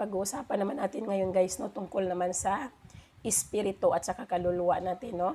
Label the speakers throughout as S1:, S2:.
S1: pag-uusapan naman natin ngayon guys, no, tungkol naman sa espiritu at saka kaluluwa natin, no.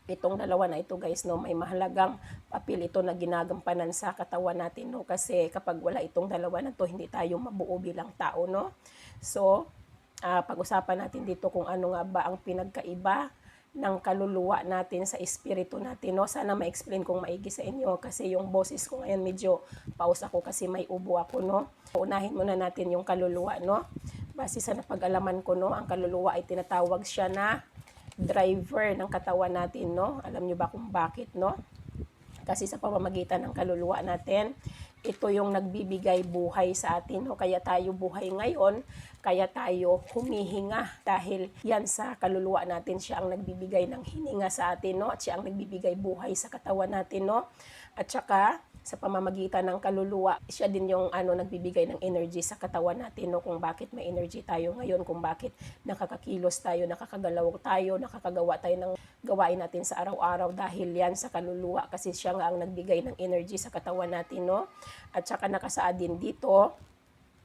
S1: Itong dalawa na ito guys, no, may mahalagang papel ito na ginagampanan sa katawan natin, no, kasi kapag wala itong dalawa na to, hindi tayo mabuo bilang tao, no. So, pag-usapan natin dito kung ano nga ba ang pinagkaiba ng kaluluwa natin sa espiritu natin, no. Sana ma-explain kong maigi sa inyo kasi yung boses ko ngayon medyo pause ako kasi may ubo ako, no. Unahin muna natin yung kaluluwa, no. Base sa napag-alaman ko, no, ang kaluluwa ay tinatawag siya na driver ng katawan natin, no. Alam niyo ba kung bakit, no? Kasi sa pamamagitan ng kaluluwa natin, ito yung nagbibigay buhay sa atin, no? Kaya tayo buhay ngayon, kaya tayo humihinga dahil yan sa kaluluwa natin, siya ang nagbibigay ng hininga sa atin, no? At siya ang nagbibigay buhay sa katawan natin, no? At saka sa pamamagitan ng kaluluwa, siya din yung nagbibigay ng energy sa katawan natin, no? Kung bakit may energy tayo ngayon, kung bakit nakakakilos tayo, nakakagalaw tayo, nakakagawa tayo ng gawain natin sa araw-araw dahil yan sa kaluluwa kasi siya nga ang nagbigay ng energy sa katawan natin, no? At saka nakasaad din dito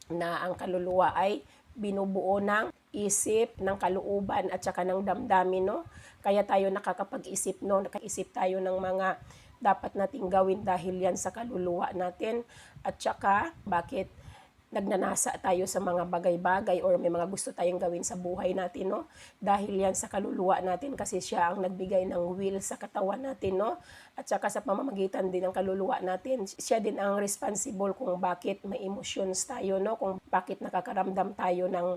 S1: na ang kaluluwa ay binubuo ng isip, ng kalooban at saka ng damdamin, no? Kaya tayo nakakapag-isip, no? Nakaisip tayo ng mga dapat nating gawin dahil yan sa kaluluwa natin. At saka bakit nagnanasa tayo sa mga bagay-bagay or may mga gusto tayong gawin sa buhay natin, no? Dahil yan sa kaluluwa natin kasi siya ang nagbigay ng will sa katawan natin, no? At saka sa pamamagitan din ng kaluluwa natin, siya din ang responsible kung bakit may emotions tayo, no? Kung bakit nakakaramdam tayo ng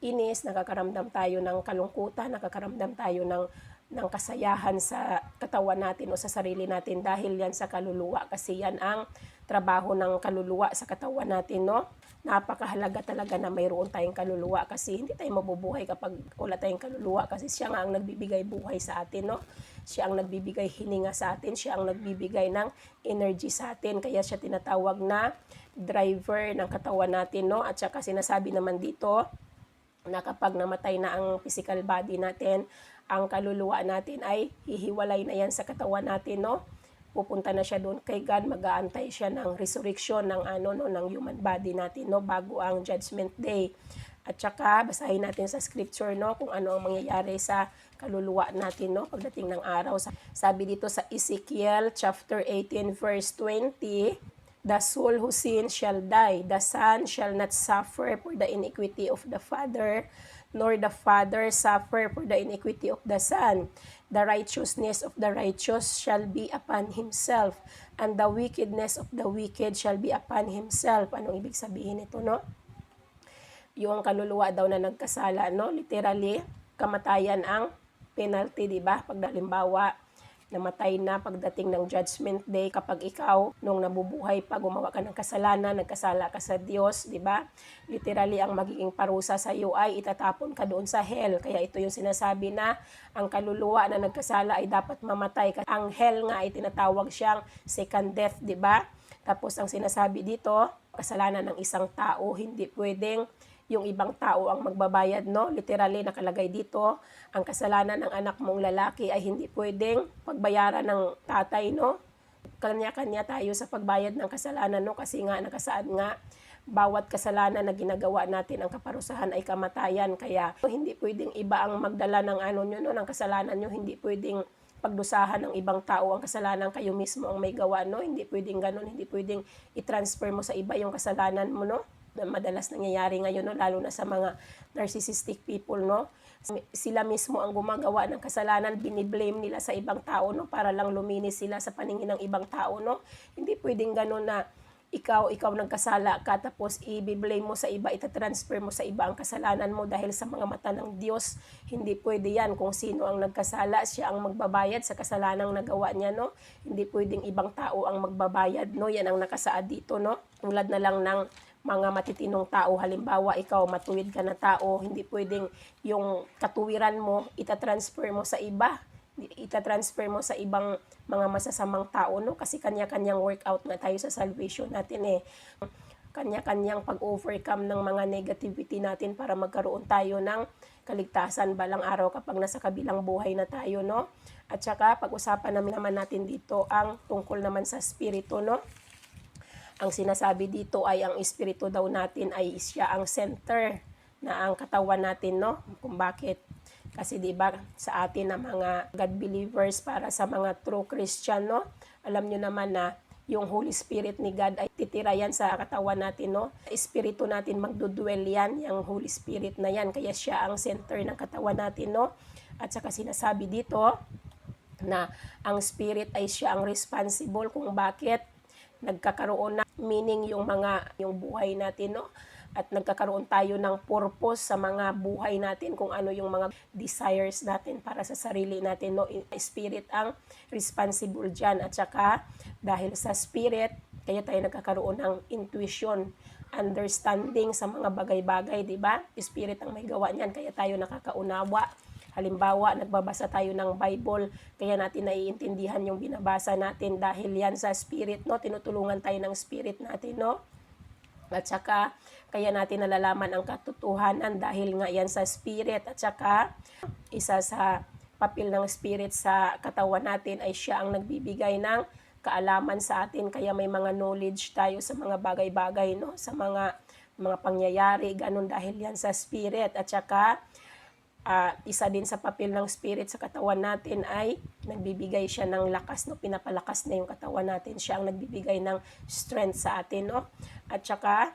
S1: inis, nakakaramdam tayo ng kalungkutan, nakakaramdam tayo ng kasayahan sa katawan natin o sa sarili natin dahil yan sa kaluluwa kasi yan ang trabaho ng kaluluwa sa katawan natin, no? Napakahalaga talaga na mayroon tayong kaluluwa kasi hindi tayo mabubuhay kapag wala tayong kaluluwa kasi siya nga ang nagbibigay buhay sa atin, no? Siya ang nagbibigay hininga sa atin, siya ang nagbibigay ng energy sa atin, kaya siya tinatawag na driver ng katawan natin, no? At saka sinasabi naman dito na kapag namatay na ang physical body natin, ang kaluluwa natin ay hihiwalay na yan sa katawan natin, no? Pupunta na siya doon kay God, mag-aantay siya ng resurrection ng ng human body natin, no, bago ang judgment day. At saka basahin natin sa scripture, no, kung ano ang mangyayari sa kaluluwa natin, no, pagdating ng araw. Sabi dito sa Ezekiel chapter 18 verse 20, the soul who sins shall die, the son shall not suffer for the iniquity of the father, nor the father suffer for the iniquity of the son. The righteousness of the righteous shall be upon himself, and the wickedness of the wicked shall be upon himself. Anong ibig sabihin nito, no? Yung kaluluwa daw na nagkasala, no? Literally, kamatayan ang penalty, di ba? Pag halimbawa, namatay na pagdating ng judgment day, kapag ikaw nung nabubuhay pa gumawa ka ng kasalanan, nagkasala ka sa Diyos, di ba? Literally ang magiging parusa sa iyo ay itatapon ka doon sa hell. Kaya ito yung sinasabi na ang kaluluwa na nagkasala ay dapat mamatay. Ang hell nga ay tinatawag siyang second death, di ba? Tapos ang sinasabi dito, kasalanan ng isang tao, hindi pwedeng yung ibang tao ang magbabayad, no? Literally nakalagay dito, ang kasalanan ng anak mong lalaki ay hindi pwedeng pagbayaran ng tatay, no? Kanya-kanya tayo sa pagbayad ng kasalanan, no? Kasi nga nakasaad nga, bawat kasalanan na ginagawa natin, ang kaparusahan ay kamatayan. Kaya hindi pwedeng iba ang magdala ng ng kasalanan nyo, hindi pwedeng pagdusahan ng ibang tao ang kasalanan, kayo mismo ang may gawa, no? Hindi pwedeng ganun, hindi pwedeng i-transfer mo sa iba yung kasalanan mo, no? Madalas nangyayari ngayon, no, lalo na sa mga narcissistic people, no, sila mismo ang gumagawa ng kasalanan, biniblame nila sa ibang tao, no, para lang luminis sila sa paningin ng ibang tao, no. Hindi pwedeng gano'n na ikaw nagkasala ka tapos i-blame mo sa iba, itatransfer mo sa iba ang kasalanan mo dahil sa mga mata ng Diyos. Hindi pwede yan. Kung sino ang nagkasala, siya ang magbabayad sa kasalanang nagawa niya, no. Hindi pwedeng ibang tao ang magbabayad, no. Yan ang nakasaad dito, no. Tulad na lang ng mga matitinong tao, halimbawa ikaw matuwid ka na tao, hindi pwedeng yung katuwiran mo itatransfer mo sa iba, itatransfer mo sa ibang mga masasamang tao, no? Kasi kanya-kanyang workout na tayo sa salvation natin, kanya-kanyang pag-overcome ng mga negativity natin para magkaroon tayo ng kaligtasan balang araw kapag nasa kabilang buhay na tayo, no? At saka pag-usapan naman natin dito ang tungkol naman sa spirito, no? Ang sinasabi dito ay ang espiritu daw natin ay siya ang center na ang katawan natin, no? Kung bakit. Kasi 'di ba sa atin na mga God believers, para sa mga true Christian, no? Alam nyo naman na yung Holy Spirit ni God ay titira yan sa katawan natin, no? Espiritu natin magdudwell yan, yung Holy Spirit na yan. Kaya siya ang center ng katawan natin, no? At saka sinasabi dito na ang spirit ay siya ang responsible kung bakit nagkakaroon na meaning yung buhay natin, no? At nagkakaroon tayo ng purpose sa mga buhay natin, kung ano yung mga desires natin para sa sarili natin, no? Spirit ang responsible dyan. At saka dahil sa spirit, kaya tayo nagkakaroon ng intuition, understanding sa mga bagay-bagay, di ba? Spirit ang may gawa niyan, kaya tayo nakakaunawa. Halimbawa, nagbabasa tayo ng Bible, kaya natin naiintindihan yung binabasa natin dahil yan sa spirit, no? Tinutulungan tayo ng spirit natin, no? At saka, kaya natin nalalaman ang katotohanan dahil nga yan sa spirit. At saka, isa sa papel ng spirit sa katawan natin ay siya ang nagbibigay ng kaalaman sa atin. Kaya may mga knowledge tayo sa mga bagay-bagay, no? Sa mga pangyayari, ganun, dahil yan sa spirit. At saka, isa din sa papel ng spirit sa katawan natin ay nagbibigay siya ng lakas, no? Pinapalakas na yung katawan natin. Siya ang nagbibigay ng strength sa atin, no? At saka,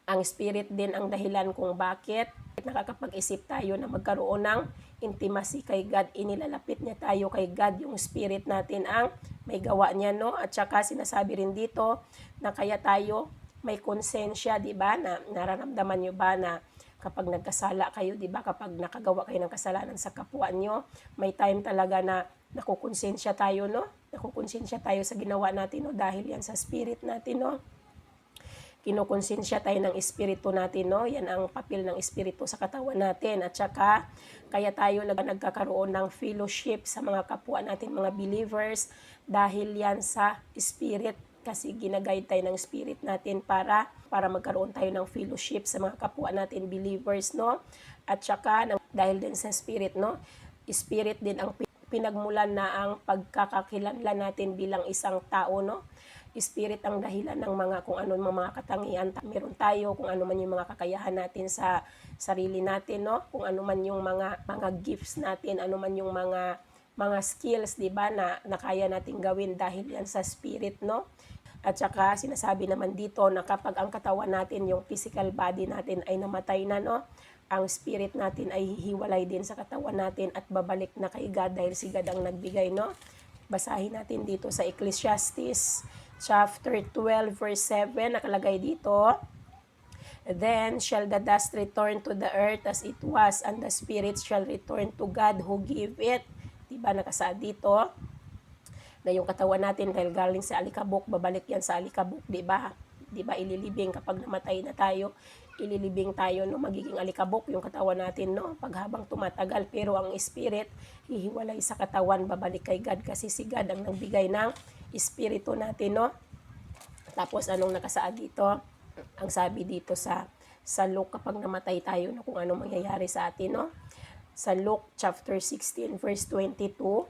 S1: ang spirit din ang dahilan kung bakit nakakapag-isip tayo na magkaroon ng intimacy kay God. Inilalapit niya tayo kay God, yung spirit natin ang may gawa niya, no? At saka sinasabi rin dito na kaya tayo may konsensya, di ba? Na nararamdaman nyo ba na kapag nagkasala kayo, di ba? Kapag nakagawa kayo ng kasalanan sa kapwa nyo, may time talaga na nakukonsensya tayo, no? Nakukonsensya tayo sa ginawa natin, no? Dahil yan sa spirit natin, no? Kinukonsensya tayo ng espiritu natin, no? Yan ang papel ng espiritu sa katawan natin. At saka, kaya tayo nagkakaroon ng fellowship sa mga kapwa natin, mga believers, dahil yan sa spirit. Kasi ginaguide tayo ng spirit natin para magkaroon tayo ng fellowship sa mga kapwa natin, believers, no? At saka, dahil din sa spirit, no? Spirit din ang pinagmulan na ang pagkakakilanlan natin bilang isang tao, no? Spirit ang dahilan ng kung ano mga katangian meron tayo, kung ano man yung mga kakayahan natin sa sarili natin, no? Kung ano man yung mga gifts natin, ano man yung mga skills, di ba, na kaya nating gawin dahil yan sa spirit, no? At saka sinasabi naman dito na kapag ang katawan natin, yung physical body natin ay namatay na, no? Ang spirit natin ay hihiwalay din sa katawan natin at babalik na kay God dahil si God ang nagbigay, no? Basahin natin dito sa Ecclesiastes chapter 12 verse 7, nakalagay dito, "Then shall the dust return to the earth as it was, and the spirit shall return to God who gave it." Diba nakasaad dito na yung katawan natin dahil galing sa alikabok, babalik yan sa alikabok, diba? Diba ililibing kapag namatay na tayo, ililibing tayo, no? Magiging alikabok yung katawan natin, no? Paghabang tumatagal, pero ang spirit hihiwalay sa katawan, babalik kay God kasi si God ang nagbigay ng espiritu natin, no? Tapos anong nakasaad dito? Ang sabi dito sa Luke, kapag namatay tayo, no, kung anong mangyayari sa atin, no? Sa Luke chapter 16 verse 22,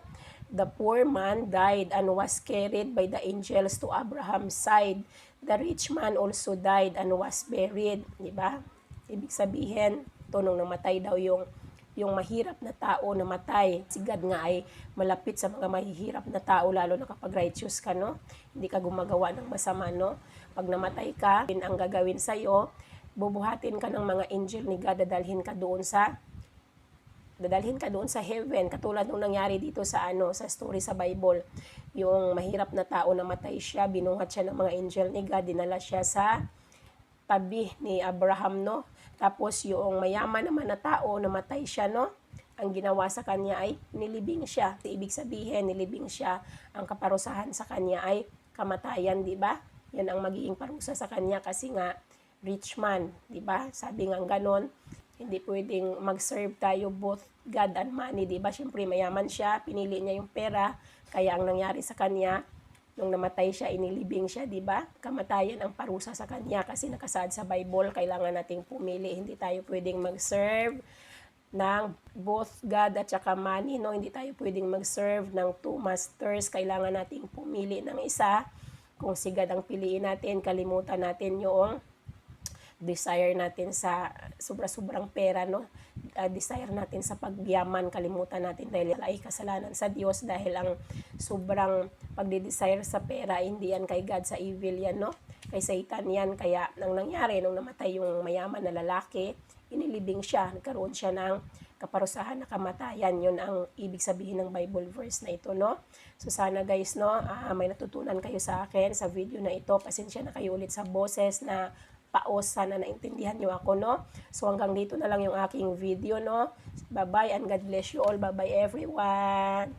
S1: "The poor man died and was carried by the angels to Abraham's side. The rich man also died and was buried." Diba? Ibig sabihin, nung namatay daw yung mahirap na tao, namatay. Si God nga ay malapit sa mga mahihirap na tao, lalo na kapag righteous ka, no? Hindi ka gumagawa ng masama, no? Pag namatay ka, ang gagawin sa'yo, bubuhatin ka ng mga angel ni God, dadalhin ka doon sa heaven, katulad nung nangyari dito sa story sa Bible. Yung mahirap na tao, namatay siya, binuhat siya ng mga angel ni God, dinala siya sa tabi ni Abraham, no? Tapos yung mayaman naman na tao, namatay siya, no? Ang ginawa sa kanya ay nilibing siya. Ibig sabihin, nilibing siya. Ang kaparusahan sa kanya ay kamatayan, di ba? Yan ang magiging parusa sa kanya kasi nga rich man, di ba? Sabi nga ganon, hindi pwedeng mag-serve tayo both God and money, di ba? Siyempre mayaman siya, pinili niya yung pera, kaya ang nangyari sa kanya, nung namatay siya, inilibing siya, di ba? Kamatayan ang parusa sa kanya kasi nakasaad sa Bible, kailangan nating pumili. Hindi tayo pwedeng mag-serve ng both God at saka money, no? Hindi tayo pwedeng mag-serve ng two masters. Kailangan nating pumili ng isa. kung sigad ang piliin natin, kalimutan natin yung desire natin sa sobra-sobrang pera, no? Desire natin sa pagyaman, kalimutan natin dahil ay kasalanan sa Diyos dahil ang sobrang pagde-desire sa pera, hindi yan kay God, sa evil yan, no? Kay Satan yan. Kaya nang nangyari, nung namatay yung mayaman na lalaki, inilibing siya, nagkaroon siya ng kaparusahan na kamatayan. Yun ang ibig sabihin ng Bible verse na ito, no? So sana guys, no, may natutunan kayo sa akin sa video na ito. Pasensya na kayo ulit sa boses na paos, sana naintindihan nyo ako, no? So hanggang dito na lang yung aking video, no? Bye-bye and God bless you all. Bye-bye everyone.